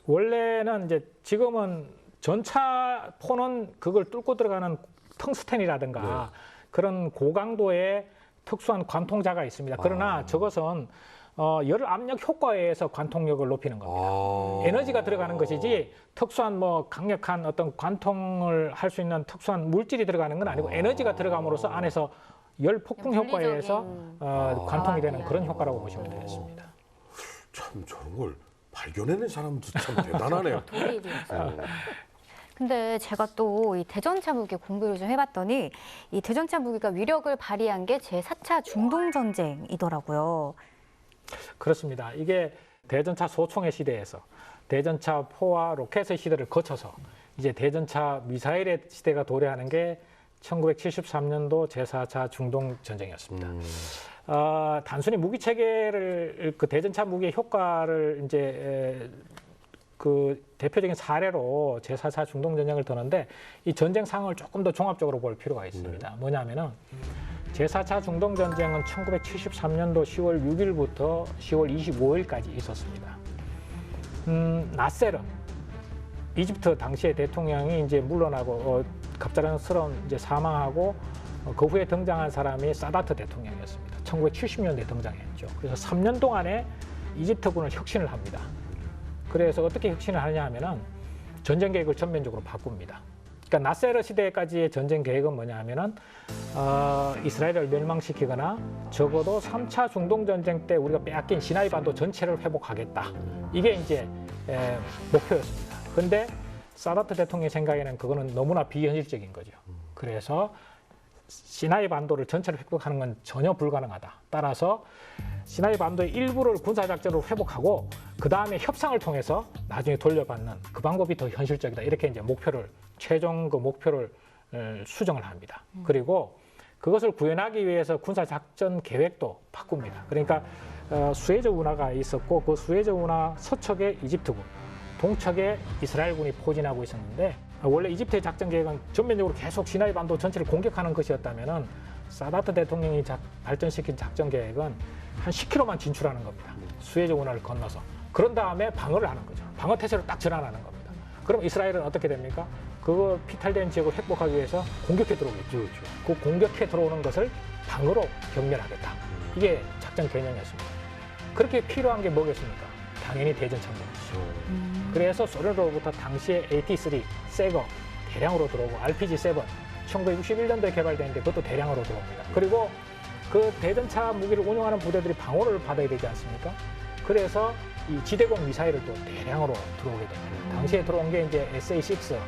원래는 이제 지금은 전차 포는 그걸 뚫고 들어가는 텅스텐이라든가 그런 고강도의 특수한 관통자가 있습니다. 그러나 저것은 열 압력 효과에 의해서 관통력을 높이는 겁니다. 에너지가 들어가는 것이지 특수한 뭐 강력한 어떤 관통을 할 수 있는 특수한 물질이 들어가는 건 아니고 에너지가 들어감으로써 안에서 열 폭풍 효과에 의해서 관통이 되는 그런 효과라고 보시면 되겠습니다. 참 저런 걸 발견해낸 사람도 참 대단하네요. 독일이었어요. 근데 제가 또 이 대전차 무기 공부를 좀 해봤더니 이 대전차 무기가 위력을 발휘한 게 제4차 중동전쟁이더라고요. 그렇습니다. 이게 대전차 소총의 시대에서 대전차 포와 로켓의 시대를 거쳐서 이제 대전차 미사일의 시대가 도래하는 게 1973년도 제4차 중동전쟁이었습니다. 단순히 무기 체계를 그 대전차 무기의 효과를 이제 그 대표적인 사례로 제4차 중동전쟁을 드는데 이 전쟁 상황을 조금 더 종합적으로 볼 필요가 있습니다. 뭐냐면은 제4차 중동전쟁은 1973년도 10월 6일부터 10월 25일까지 있었습니다. 나세르 이집트 당시의 대통령이 이제 물러나고 갑작스러운 이제 사망하고 그 후에 등장한 사람이 사다트 대통령이었습니다. 1970년대에 등장했죠. 그래서 3년 동안에 이집트군을 혁신을 합니다. 그래서 어떻게 혁신을 하느냐 하면은 전쟁 계획을 전면적으로 바꿉니다. 그러니까 나세르 시대까지의 전쟁 계획은 뭐냐 하면은 이스라엘을 멸망시키거나 적어도 3차 중동전쟁 때 우리가 빼앗긴 시나이 반도 전체를 회복하겠다. 이게 이제 목표였습니다. 그런데 사다트 대통령의 생각에는 그거는 너무나 비현실적인 거죠. 그래서 시나이 반도를 전체를 회복하는 건 전혀 불가능하다. 따라서 시나이 반도의 일부를 군사작전으로 회복하고 그 다음에 협상을 통해서 나중에 돌려받는 그 방법이 더 현실적이다. 이렇게 이제 최종 그 목표를 수정을 합니다. 그리고 그것을 구현하기 위해서 군사작전 계획도 바꿉니다. 그러니까 수에즈 운하가 있었고 그 수에즈 운하 서척에 이집트군, 동척에 이스라엘군이 포진하고 있었는데 원래 이집트의 작전 계획은 전면적으로 계속 시나이 반도 전체를 공격하는 것이었다면은 사다트 대통령이 발전시킨 작전 계획은 한 10km만 진출하는 겁니다. 수에즈 운하를 건너서. 그런 다음에 방어를 하는 거죠. 방어 태세로 딱 전환하는 겁니다. 그럼 이스라엘은 어떻게 됩니까? 그 피탈된 지역을 회복하기 위해서 공격해 들어오겠죠. 그 공격해 들어오는 것을 방어로 경멸하겠다. 이게 작전 개념이었습니다. 그렇게 필요한 게 뭐겠습니까? 당연히 대전차입니다. 그래서 소련으로부터 당시에 AT-3, 새거 대량으로 들어오고 RPG-7, 1961년도에 개발되는데 그것도 대량으로 들어옵니다. 그리고 그 대전차 무기를 운용하는 부대들이 방어를 받아야 되지 않습니까? 그래서 이 지대공 미사일을 또 대량으로 들어오게 됩니다. 당시에 들어온 게 이제 SA-6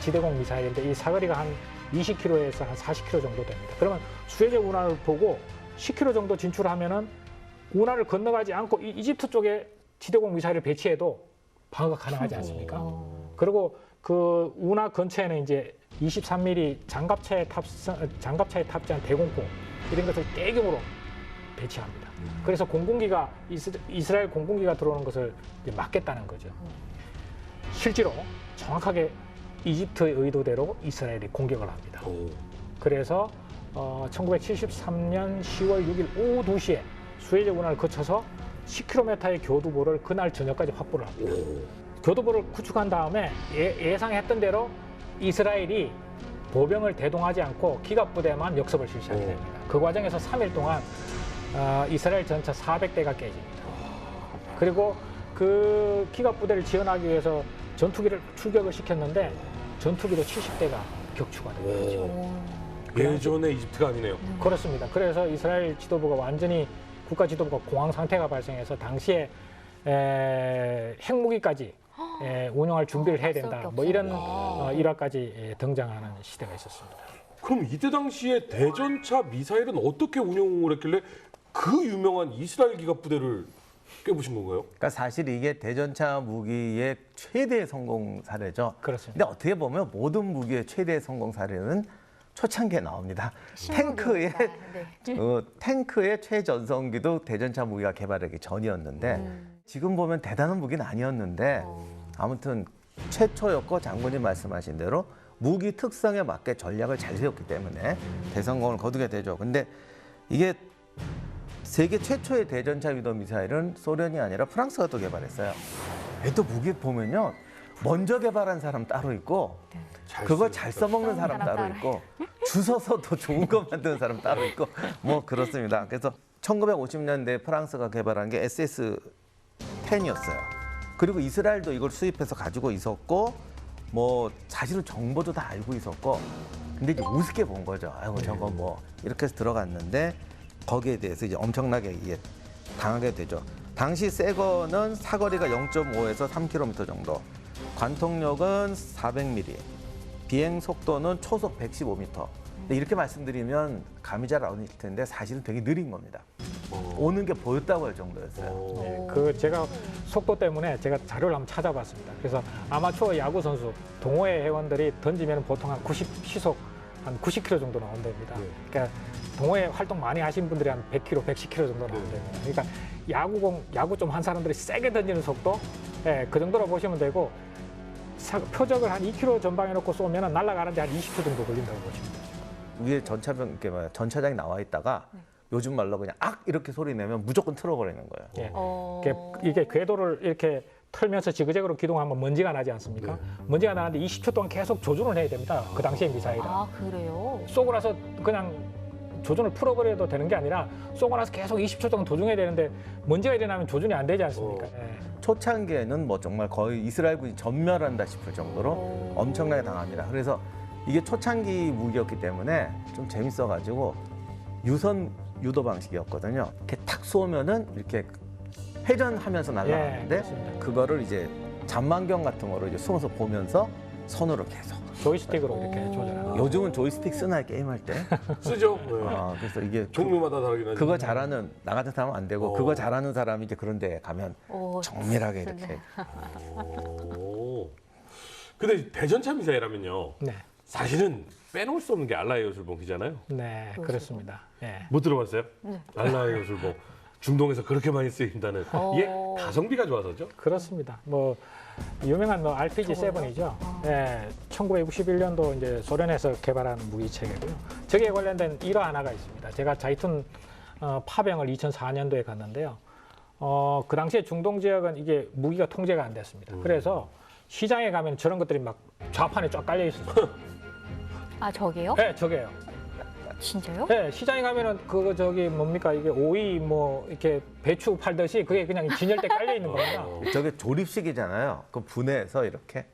지대공 미사일인데 이 사거리가 한 20km에서 한 40km 정도 됩니다. 그러면 수에즈 운하를 보고 10km 정도 진출하면은 운하를 건너가지 않고 이집트 쪽에 지대공 미사일을 배치해도 방어가 가능하지 않습니까? 그리고 그 운하 근처에는 이제 23mm 장갑차에 탑재한 대공포 이런 것을 대규모로 배치합니다. 그래서 공군기가 이스라엘 공군기가 들어오는 것을 이제 막겠다는 거죠. 실제로 정확하게 이집트의 의도대로 이스라엘이 공격을 합니다. 그래서 1973년 10월 6일 오후 2시에 수에즈 운하를 거쳐서 10km의 교두보를 그날 저녁까지 확보를 합니다. 교두보를 구축한 다음에 예상했던 대로 이스라엘이 보병을 대동하지 않고 기갑부대만 역습을 실시하게 됩니다. 그 과정에서 3일 동안 이스라엘 전차 400대가 깨집니다. 그리고 그 기갑부대를 지원하기 위해서 전투기를 출격을 시켰는데 전투기도 70대가 격추가 됩니다. 예전의 이집트가 아니네요. 그렇습니다. 그래서 이스라엘 지도부가 완전히 국가 지도부가 공황 상태가 발생해서 당시에 핵무기까지 운영할 준비를 해야 된다. 뭐 이런 일화까지 등장하는 시대가 있었습니다. 그럼 이때 당시에 대전차 미사일은 어떻게 운용을 했길래 그 유명한 이스라엘 기갑 부대를 깨부신 건가요? 그러니까 사실 이게 대전차 무기의 최대 성공 사례죠. 그렇습니다. 근데 어떻게 보면 모든 무기의 최대 성공 사례는 초창기에 나옵니다. 탱크의 최전성기도 대전차 무기가 개발하기 전이었는데 지금 보면 대단한 무기는 아니었는데 아무튼 최초였고 장군님 말씀하신 대로 무기 특성에 맞게 전략을 잘 세웠기 때문에 대성공을 거두게 되죠. 근데 이게 세계 최초의 대전차 유도 미사일은 소련이 아니라 프랑스가 또 개발했어요. 또 무기 보면요. 먼저 개발한 사람 따로 있고 그걸 잘 써먹는 사람 따로 있고 주워서 더 좋은 거 만드는 사람 따로 있고 뭐 그렇습니다. 그래서 1950년대 프랑스가 개발한 게 SS-10이었어요. 그리고 이스라엘도 이걸 수입해서 가지고 있었고 뭐 사실은 정보도 다 알고 있었고 근데 이제 우습게 본 거죠. 아이고 저거 뭐 이렇게 해서 들어갔는데 거기에 대해서 이제 엄청나게 이게 당하게 되죠. 당시 새 거는 사거리가 0.5에서 3km 정도, 관통력은 400mm, 비행 속도는 초속 115m. 근데 이렇게 말씀드리면 감이 잘 안 오실 텐데 사실은 되게 느린 겁니다. 오는 게 보였다고 할 정도였어요. 네, 그 제가 속도 때문에 제가 자료를 한번 찾아봤습니다. 그래서 아마추어 야구 선수 동호회 회원들이 던지면 보통 한 90시속 한 90km 정도 나온답니다. 그러니까 동호회 활동 많이 하신 분들이 한 100km, 110km 정도 나온답니다. 그러니까 야구 좀 한 사람들이 세게 던지는 속도, 예, 그 정도로 보시면 되고 표적을 한 2km 전방에 놓고 쏘면 날아가는데 한 20초 정도 걸린다고 보시면 되죠. 위에 전차장이 나와 있다가 요즘 말로 그냥 악 이렇게 소리 내면 무조건 틀어버리는 거예요. 예. 이게 궤도를 이렇게 털면서 지그재그로 기동하면 먼지가 나지 않습니까? 먼지가 나는데 20초 동안 계속 조준을 해야 됩니다. 그 당시에 미사일은. 아, 그래요? 쏘고 나서 그냥 조준을 풀어버려도 되는 게 아니라 쏘고 나서 계속 20초 동안 조준해야 되는데 먼지가 일어나면 조준이 안 되지 않습니까? 예. 초창기에는 뭐 정말 거의 이스라엘군이 전멸한다 싶을 정도로 엄청나게 당합니다. 그래서 이게 초창기 무기였기 때문에 좀 재밌어가지고 유선 유도 방식이었거든요. 이렇게 탁 쏘면은 이렇게 회전하면서 날아가는데 그렇습니다. 그거를 이제 잠만경 같은 거로 이제 숨어서 보면서 손으로 계속. 조이스틱으로 이렇게 조절하는. 요즘은 조이스틱 쓰나요, 게임할 때? 쓰죠. 그래서 이게 종류마다 다르긴 하죠. 그거 잘하는 나 같은 사람은 안 되고 그거 잘하는 사람이 이제 그런 데 가면 정밀하게 이렇게. 오. 근데 대전차 미사일하면요. 네. 사실은 빼놓을 수 없는 게 알라의 요술봉이잖아요. 네, 그렇습니다. 예. 못 들어봤어요? 알라의 요술봉. 중동에서 그렇게 많이 쓰인다는. 이게 가성비가 좋아서죠? 그렇습니다. 뭐 유명한 뭐 RPG-7이죠. 예, 1961년도 이제 소련에서 개발한 무기 체계고요. 저기에 관련된 일화 하나가 있습니다. 제가 자이툰 파병을 2004년도에 갔는데요. 그 당시에 중동 지역은 이게 무기가 통제가 안 됐습니다. 그래서 시장에 가면 저런 것들이 막 좌판에 쫙 깔려 있었어요. 아, 저게요? 네, 저게요. 진짜요? 네, 시장에 가면은 그거 저기 뭡니까 이게 오이 뭐 이렇게 배추 팔듯이 그게 그냥 진열대 깔려 있는 겁니다. 저게 조립식이잖아요. 그 분해해서 이렇게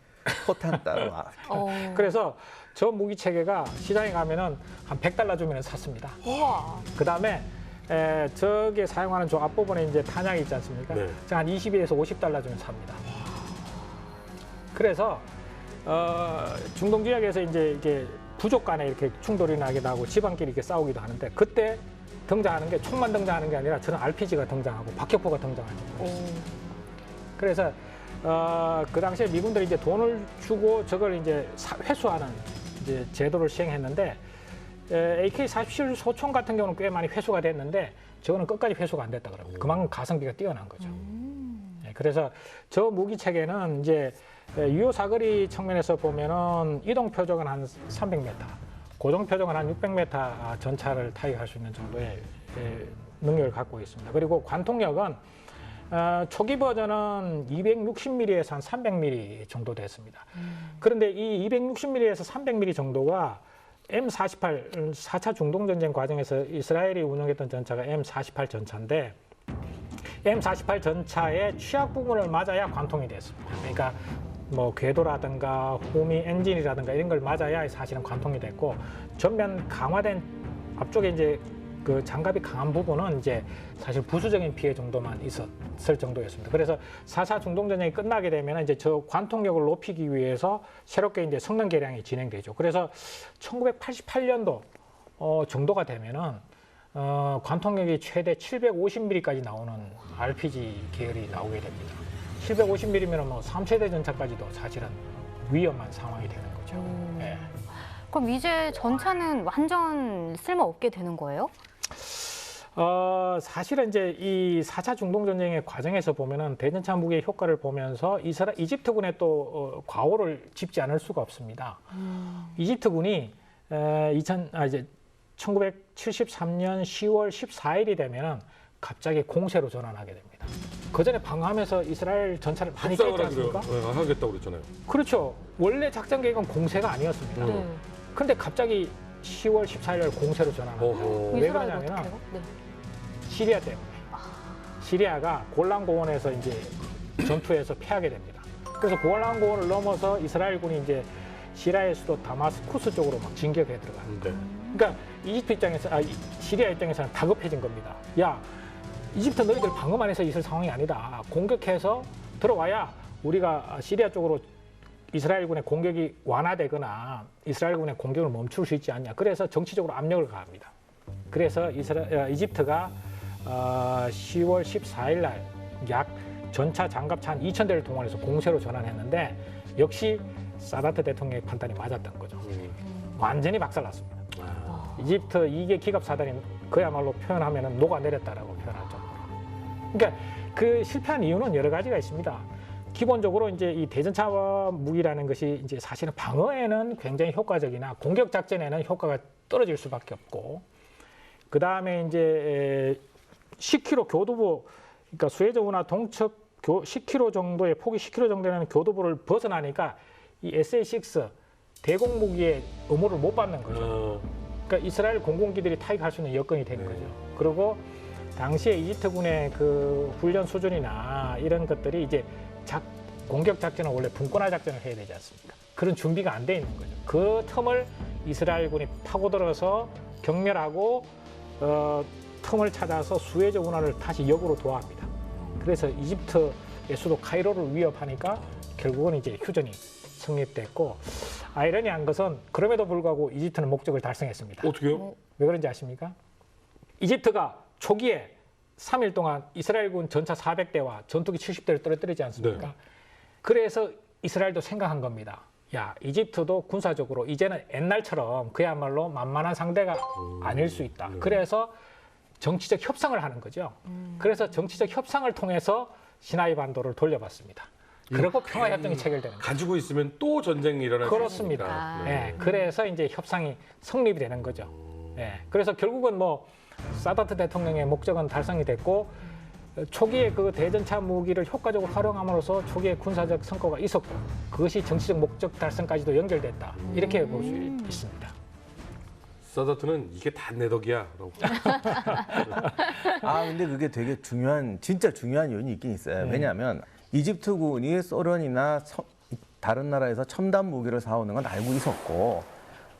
포탄 따로. 그래서 저 무기 체계가 시장에 가면은 한 $100 주면 샀습니다. 우와. 그 다음에 저게 사용하는 저 앞부분에 이제 탄약이 있지 않습니까? 네. 제가 한 20에서 $50 주면 삽니다. 그래서 중동 지역에서 이제 이게 부족 간에 이렇게 충돌이 나기도 하고 지방끼리 이렇게 싸우기도 하는데 그때 등장하는 게 총만 등장하는 게 아니라 저는 RPG가 등장하고 박격포가 등장하죠. 그래서 그 당시에 미군들이 이제 돈을 주고 저걸 이제 회수하는 이제 제도를 시행했는데 AK-47 소총 같은 경우는 꽤 많이 회수가 됐는데 저거는 끝까지 회수가 안 됐다 그럽니다. 그만큼 가성비가 뛰어난 거죠. 네, 그래서 저 무기 체계는 이제 유효 사거리 측면에서 보면은 이동 표적은 한 300m, 고정 표적은 한 600m 전차를 타격할 수 있는 정도의 능력을 갖고 있습니다. 그리고 관통력은 초기 버전은 260mm에서 한 300mm 정도 됐습니다. 그런데 이 260mm에서 300mm 정도가 M48 4차 중동전쟁 과정에서 이스라엘이 운영했던 전차가 M48 전차인데 M48 전차의 취약 부분을 맞아야 관통이 됐습니다. 그러니까 뭐 궤도라든가 호미 엔진이라든가 이런 걸 맞아야 사실은 관통이 됐고 전면 강화된 앞쪽에 이제 그 장갑이 강한 부분은 이제 사실 부수적인 피해 정도만 있었을 정도였습니다. 그래서 4차 중동전쟁이 끝나게 되면 이제 저 관통력을 높이기 위해서 새롭게 이제 성능 개량이 진행되죠. 그래서 1988년도 정도가 되면은 관통력이 최대 750mm까지 나오는 RPG 계열이 나오게 됩니다. 750mm면 뭐 3세대 전차까지도 사실은 위험한 상황이 되는 거죠. 네. 그럼 이제 전차는 완전 쓸모없게 되는 거예요? 사실은 이제 이 4차 중동전쟁의 과정에서 보면은 대전차 무기의 효과를 보면서 이집트군에 또 과오를 짚지 않을 수가 없습니다. 이집트군이 이제 1973년 10월 14일이 되면은 갑자기 공세로 전환하게 됩니다. 그 전에 방어하면서 이스라엘 전차를 많이 깼지 않습니까? 네, 하겠다고 그랬잖아요. 그렇죠. 원래 작전 계획은 공세가 아니었습니다. 그런데 갑자기 10월 14일 날 공세로 전환합니다. 왜 그러냐면 시리아 때문에. 시리아가 골란 고원에서 이제 전투에서 패하게 됩니다. 그래서 골란 고원을 넘어서 이스라엘군이 이제 시리아의 수도 다마스쿠스 쪽으로 막 진격해 들어갑니다. 그러니까 이집트 입장에서 시리아 입장에서는 다급해진 겁니다. 야, 이집트 너희들 방어만 해서 있을 상황이 아니다. 공격해서 들어와야 우리가 시리아 쪽으로 이스라엘군의 공격이 완화되거나 이스라엘군의 공격을 멈출 수 있지 않냐. 그래서 정치적으로 압력을 가합니다. 그래서 이집트가 10월 14일 날 약 전차 장갑차 한 2,000대를 동원해서 공세로 전환했는데 역시 사다트 대통령의 판단이 맞았던 거죠. 완전히 박살났습니다. 이집트 2개 기갑사단이 그야말로 표현하면 녹아내렸다라고 표현할 정도로. 그러니까 그 실패한 이유는 여러 가지가 있습니다. 기본적으로 이제 이 대전차 무기라는 것이 이제 사실은 방어에는 굉장히 효과적이나 공격 작전에는 효과가 떨어질 수밖에 없고, 그 다음에 이제 10km 교두보, 그러니까 수해저우나 동첩 10km 정도의 폭이 10km 정도 되는 교두보를 벗어나니까 이 SA-6 대공 무기의 의무를 못 받는 거죠. 그러니까 이스라엘 공군기들이 타격할 수 있는 여건이 되는 거죠. 그리고 당시에 이집트군의 그 훈련 수준이나 이런 것들이 이제 공격 작전은 원래 분권화 작전을 해야 되지 않습니까? 그런 준비가 안 돼 있는 거죠. 그 틈을 이스라엘군이 파고들어서 경멸하고 틈을 찾아서 수에즈 운하를 다시 역으로 도하합니다. 그래서 이집트의 수도 카이로를 위협하니까 결국은 이제 휴전이 성립됐고, 아이러니한 것은 그럼에도 불구하고 이집트는 목적을 달성했습니다. 어떻게요? 왜 그런지 아십니까? 이집트가 초기에 3일 동안 이스라엘군 전차 400대와 전투기 70대를 떨어뜨리지 않습니까? 네. 그래서 이스라엘도 생각한 겁니다. 야, 이집트도 군사적으로 이제는 옛날처럼 그야말로 만만한 상대가 아닐 수 있다. 그래서 정치적 협상을 하는 거죠. 그래서 정치적 협상을 통해서 시나이 반도를 돌려봤습니다. 그리고 평화협정이 체결되는 거죠. 가지고 있으면 또 전쟁이 일어날 수 그렇습니다. 있습니다. 예, 그래서 이제 협상이 성립이 되는 거죠. 예, 그래서 결국은 뭐 사다트 대통령의 목적은 달성이 됐고, 초기에 그 대전차 무기를 효과적으로 활용함으로써 초기에 군사적 성과가 있었고, 그것이 정치적 목적 달성까지도 연결됐다. 이렇게 볼 수 있습니다. 사다트는 이게 다 내 덕이야. 근데 그게 되게 진짜 중요한 요인이 있긴 있어요. 왜냐하면 이집트군이 소련이나 다른 나라에서 첨단 무기를 사오는 건 알고 있었고,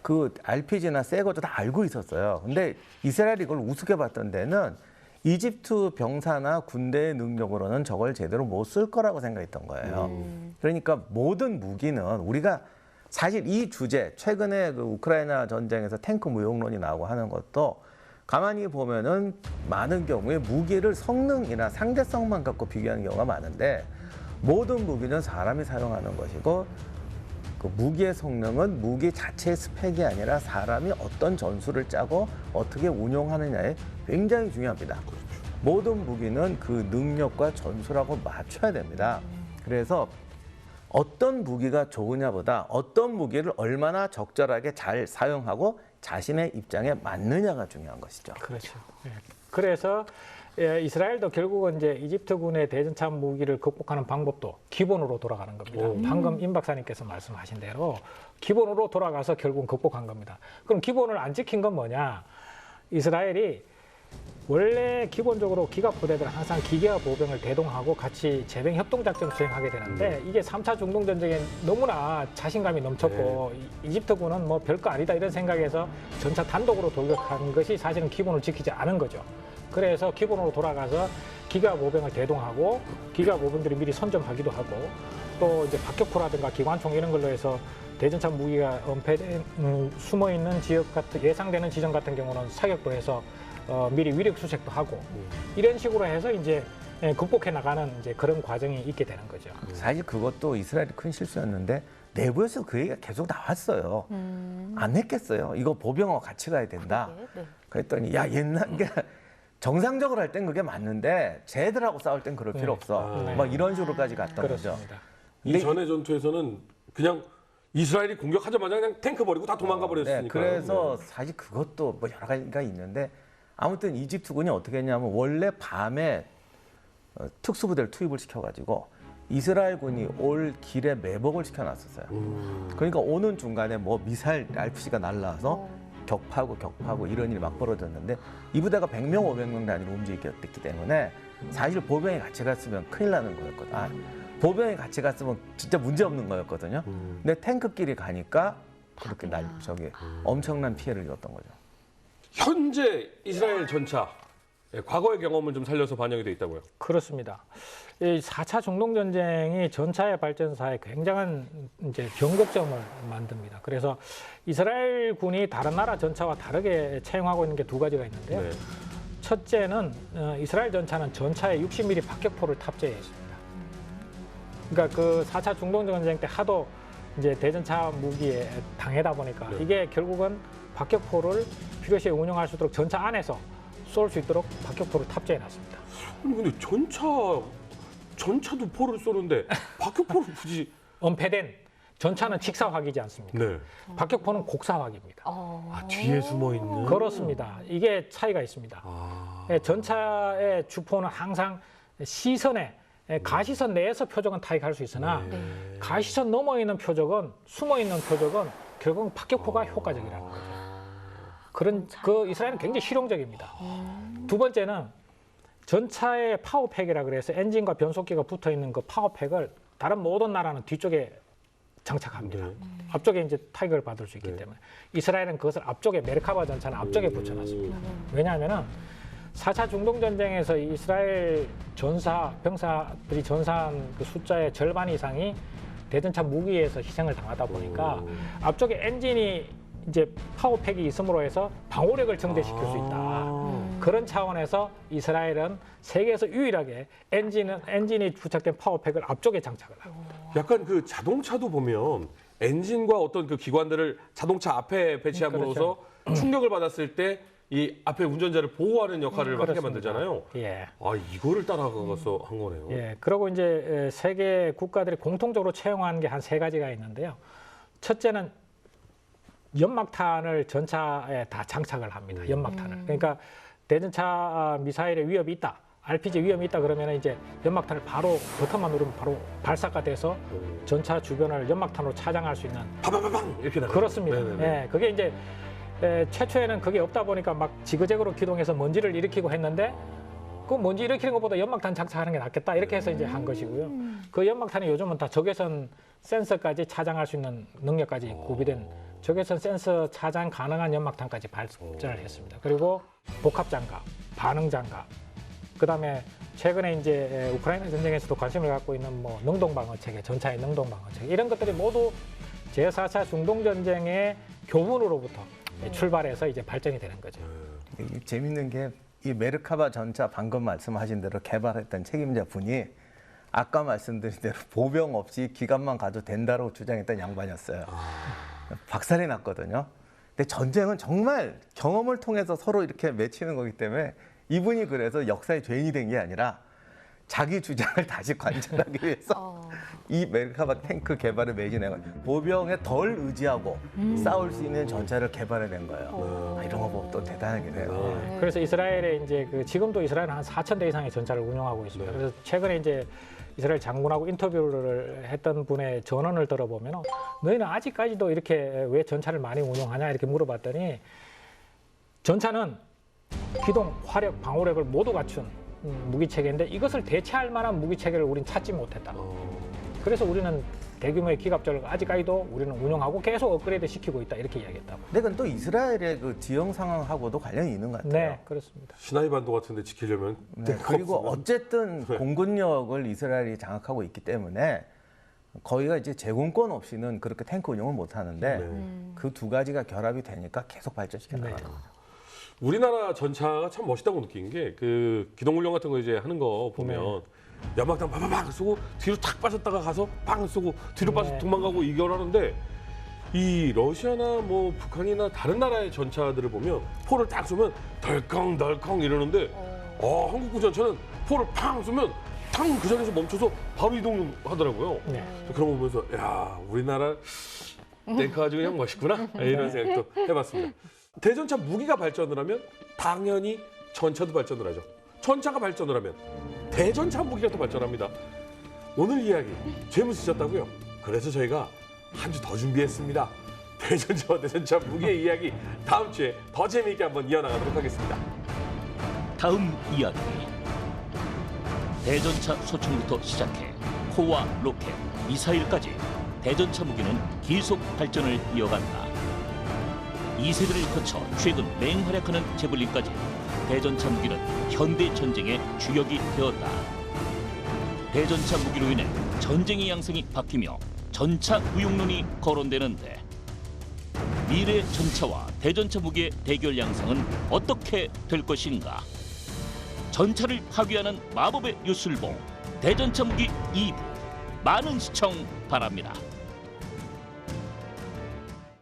그 RPG나 새 것도 다 알고 있었어요. 근데 이스라엘이 이걸 우습게 봤던 데는 이집트 병사나 군대의 능력으로는 저걸 제대로 못 쓸 거라고 생각했던 거예요. 그러니까 모든 무기는 우리가 사실 이 주제, 최근에 그 우크라이나 전쟁에서 탱크 무용론이 나오고 하는 것도 가만히 보면은 많은 경우에 무기를 성능이나 상대성만 갖고 비교하는 경우가 많은데, 모든 무기는 사람이 사용하는 것이고, 그 무기의 성능은 무기 자체의 스펙이 아니라 사람이 어떤 전술을 짜고 어떻게 운용하느냐에 굉장히 중요합니다. 모든 무기는 그 능력과 전술하고 맞춰야 됩니다. 그래서 어떤 무기가 좋으냐보다 어떤 무기를 얼마나 적절하게 잘 사용하고 자신의 입장에 맞느냐가 중요한 것이죠. 그렇죠. 예. 그래서 이스라엘도 결국은 이제 이집트군의 대전차 무기를 극복하는 방법도 기본으로 돌아가는 겁니다. 방금 임 박사님께서 말씀하신 대로 기본으로 돌아가서 결국은 극복한 겁니다. 그럼 기본을 안 지킨 건 뭐냐? 이스라엘이 원래 기본적으로 기갑부대들은 항상 기계와 보병을 대동하고 같이 재병 협동 작전을 수행하게 되는데, 이게 3차 중동 전쟁에 너무나 자신감이 넘쳤고 이집트군은 뭐 별거 아니다 이런 생각에서 전차 단독으로 돌격한 것이 사실은 기본을 지키지 않은 거죠. 그래서 기본으로 돌아가서 기갑 보병을 대동하고 기갑 보병들이 미리 선점하기도 하고, 또 이제 박격포라든가 기관총 이런 걸로 해서 대전차 무기가 숨어 있는 지역 같은 예상되는 지점 같은 경우는 사격도 해서 미리 위력 수색도 하고, 이런 식으로 해서 이제 극복해 나가는 이제 그런 과정이 있게 되는 거죠. 사실 그것도 이스라엘이 큰 실수였는데 내부에서 그 얘기가 계속 나왔어요. 안 했겠어요. 이거 보병하고 같이 가야 된다. 네. 그랬더니 야, 그러니까 정상적으로 할 땐 그게 맞는데 쟤들하고 싸울 땐 그럴 필요 없어. 네. 막 이런 식으로까지 갔던 거죠. 그렇습니다. 이전의 전투에서는 그냥 이스라엘이 공격하자마자 그냥 탱크 버리고 다 도망가 버렸으니까. 네, 그래서 사실 그것도 뭐 여러 가지가 있는데, 아무튼 이집트군이 어떻게 했냐면 원래 밤에 특수부대를 투입을 시켜가지고 이스라엘군이 올 길에 매복을 시켜놨었어요. 그러니까 오는 중간에 뭐 미사일 RPG가 날라와서 격파하고 이런 일이 막 벌어졌는데, 이 부대가 100명, 500명 단위로 움직였기 때문에 사실 보병이 같이 갔으면 큰일 나는 거였거든. 보병이 같이 갔으면 진짜 문제 없는 거였거든요. 근데 탱크끼리 가니까 그렇게 엄청난 피해를 입었던 거죠. 현재 이스라엘 전차 예, 과거의 경험을 좀 살려서 반영이 돼 있다고요. 그렇습니다. 이 4차 중동전쟁이 전차의 발전사에 굉장한 이제 변곡점을 만듭니다. 그래서 이스라엘 군이 다른 나라 전차와 다르게 채용하고 있는 게 두 가지가 있는데요. 네. 첫째는 이스라엘 전차는 전차에 60mm 박격포를 탑재해 있습니다. 그러니까 그 4차 중동전쟁 때 하도 이제 대전차 무기에 당하다 보니까 네. 이게 결국은 박격포를 필요시에 운용할 수 있도록 전차 안에서 쏠 수 있도록 박격포를 탑재해 놨습니다. 아니 근데 전차도 포를 쏘는데 박격포를 굳이 은폐된 전차는 직사화기지 않습니까? 네. 박격포는 곡사화기입니다. 아, 뒤에 숨어 있는. 그렇습니다. 이게 차이가 있습니다. 아. 예, 전차의 주포는 항상 시선에 가시선 내에서 표적은 타격할 수 있으나 네. 가시선 넘어 있는 표적은 숨어 있는 표적은 결국은 박격포가 효과적이라는 거죠. 그런 그 이스라엘은 굉장히 실용적입니다. 두 번째는 전차의 파워팩이라 그래서 엔진과 변속기가 붙어 있는 그 파워팩을 다른 모든 나라는 뒤쪽에 장착합니다. 네. 앞쪽에 이제 타격을 받을 수 있기 네. 때문에 이스라엘은 그것을 앞쪽에 메르카바 전차는 앞쪽에 붙여놨습니다. 왜냐하면은 4차 중동전쟁에서 이스라엘 병사들이 전사한 그 숫자의 절반 이상이 대전차 무기에서 희생을 당하다 보니까 앞쪽에 엔진이 이제 파워팩이 있음으로 해서 방호력을 증대시킬 수 있다. 그런 차원에서 이스라엘은 세계에서 유일하게 엔진이 부착된 파워팩을 앞쪽에 장착을 하고. 약간 그 자동차도 보면 엔진과 어떤 그 기관들을 자동차 앞에 배치함으로써 충격을 받았을 때 이 앞에 운전자를 보호하는 역할을 하게 그렇습니다. 만들잖아요. 예. 아, 이거를 따라가서 한 거네요. 예. 그리고 이제 세계 국가들이 공통적으로 채용하는 게 한 3가지가 있는데요. 첫째는 연막탄을 전차에 다 장착을 합니다. 연막탄을. 그러니까 대전차 미사일의 위협이 있다. RPG 위험이 있다 그러면 이제 연막탄을 바로 버튼만 누르면 바로 발사가 돼서 전차 주변을 연막탄으로 차장할 수 있는. 파방파방 이렇게 나가요. 그렇습니다. 네네네. 예, 그게 이제 최초에는 그게 없다 보니까 막 지그재그로 기동해서 먼지를 일으키고 했는데 그 먼지 일으키는 것보다 연막탄 장착하는 게 낫겠다 이렇게 해서 이제 한 것이고요. 그 연막탄이 요즘은 다 적외선 센서까지 차장할 수 있는 능력까지 구비된 적외선 센서 차장 가능한 연막탄까지 발전을 했습니다. 그리고 복합장갑, 반응장갑, 그다음에 최근에 이제 우크라이나 전쟁에서도 관심을 갖고 있는 뭐 능동방어 체계, 전차의 능동방어 체계 이런 것들이 모두 제4차 중동전쟁의 교훈으로부터 출발해서 이제 발전이 되는 거죠. 이게 재밌는 게 이 메르카바 전차 방금 말씀하신 대로 개발했던 책임자 분이 아까 말씀드린 대로 보병 없이 기갑만 가도 된다고 주장했던 양반이었어요. 박살이 났거든요. 근데 전쟁은 정말 경험을 통해서 서로 이렇게 맺히는 거기 때문에 이분이 그래서 역사의 죄인이 된 게 아니라 자기 주장을 다시 관철하기 위해서 이 메르카바 탱크 개발을 매진한 거예요. 보병에 덜 의지하고 싸울 수 있는 전차를 개발해낸 거예요. 아, 이런 거 보면 또 대단하긴 해요. 그래서 이스라엘에 이제 지금도 이스라엘은 한 4,000대 이상의 전차를 운영하고 있습니다. 그래서 최근에 이제 이스라엘 장군하고 인터뷰를 했던 분의 전언을 들어보면 너희는 아직까지도 이렇게 왜 전차를 많이 운영하냐 이렇게 물어봤더니 전차는 기동, 화력, 방호력을 모두 갖춘 무기 체계인데 이것을 대체할 만한 무기 체계를 우린 찾지 못했다. 그래서 우리는 대규모의 기갑전을 아직까지도 우리는 운영하고 계속 업그레이드 시키고 있다 이렇게 이야기했다고. 근데 그건 또 이스라엘의 그 지형 상황하고도 관련이 있는 것 같아요. 네, 그렇습니다. 시나이 반도 같은데 지키려면 네, 그리고 어쨌든 공군력을 이스라엘이 장악하고 있기 때문에 거기가 이제 제공권 없이는 그렇게 탱크 운영을 못 하는데 그 두 가지가 결합이 되니까 계속 발전시켜 나가는 거죠. 우리나라 전차가 참 멋있다고 느낀 게 그 기동훈련 같은 거 이제 하는 거 보면 연막탄 파파팍 쏘고 뒤로 탁 빠졌다가 가서 빵 쏘고 뒤로 빠져 도망가고 이걸 하는데 이 러시아나 뭐 북한이나 다른 나라의 전차들을 보면 포를 딱 쏘면 덜컹덜컹 이러는데 한국군 전차는 포를 팡 쏘면 탕 그 자리에서 멈춰서 바로 이동하더라고요. 네. 그런 거 보면서 야 우리나라 탱크가 아주 그냥 멋있구나 이런 생각도 해봤습니다. 대전차 무기가 발전을 하면 당연히 전차도 발전을 하죠. 전차가 발전을 하면 대전차 무기가 또 발전합니다. 오늘 이야기 재밌으셨다고요? 그래서 저희가 한 주 더 준비했습니다. 대전차와 대전차 무기의 이야기 다음 주에 더 재미있게 한번 이어나가도록 하겠습니다. 다음 이야기. 대전차 소총부터 시작해 포와 로켓, 미사일까지 대전차 무기는 계속 발전을 이어간다. 2세대를 거쳐 최근 맹활약하는 제블린까지 대전차 무기는 현대 전쟁의 주역이 되었다. 대전차 무기로 인해 전쟁의 양상이 바뀌며 전차 구용론이 거론되는데 미래 전차와 대전차 무기의 대결 양상은 어떻게 될 것인가? 전차를 파괴하는 마법의 요술봉 대전차 무기 2부 많은 시청 바랍니다.